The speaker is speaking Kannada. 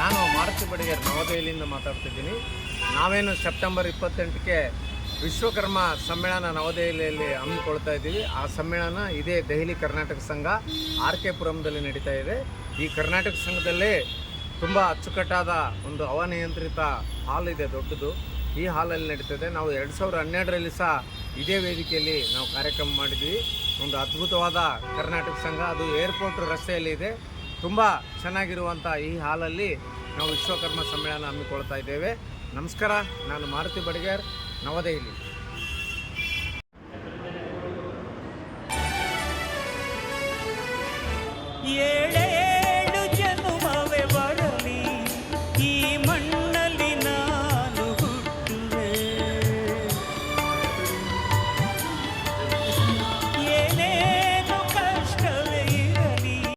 ನಾನು ಮಾರುತಿ ಬಡಿಗೇರ್ ನವದೆಹಲಿಯಿಂದ ಮಾತಾಡ್ತಿದ್ದೀನಿ. ನಾವೇನು ಸೆಪ್ಟೆಂಬರ್ 28ಕ್ಕೆ ವಿಶ್ವಕರ್ಮ ಸಮ್ಮೇಳನ ನವದೆಹಲಿಯಲ್ಲಿ ಹಮ್ಮಿಕೊಳ್ತಾ ಇದ್ದೀವಿ. ಆ ಸಮ್ಮೇಳನ ಇದೇ ದೆಹಲಿ ಕರ್ನಾಟಕ ಸಂಘ RK ಪುರಂದಲ್ಲಿ ನಡೀತಾ ಇದೆ. ಈ ಕರ್ನಾಟಕ ಸಂಘದಲ್ಲಿ ತುಂಬ ಅಚ್ಚುಕಟ್ಟಾದ ಒಂದು ಹವಾನಿಯಂತ್ರಿತ ಹಾಲ್ ಇದೆ, ದೊಡ್ಡದು. ಈ ಹಾಲಲ್ಲಿ ನಡೀತದೆ. ನಾವು 2012ರಲ್ಲಿ ಸಹ ಇದೇ ವೇದಿಕೆಯಲ್ಲಿ ನಾವು ಕಾರ್ಯಕ್ರಮ ಮಾಡಿದ್ವಿ. ಒಂದು ಅದ್ಭುತವಾದ ಕರ್ನಾಟಕ ಸಂಘ, ಅದು ಏರ್ಪೋರ್ಟ್ ರಸ್ತೆಯಲ್ಲಿ ಇದೆ. ತುಂಬ ಚೆನ್ನಾಗಿರುವಂಥ ಈ ಹಾಲಲ್ಲಿ ನಾವು ವಿಶ್ವಕರ್ಮ ಸಮ್ಮೇಳನ ಹಮ್ಮಿಕೊಳ್ತಾ ಇದ್ದೇವೆ. ನಮಸ್ಕಾರ, ನಾನು ಮಾರುತಿ ಬಡಿಗೇರ್, ನವದೆಹಲಿ. Yeah.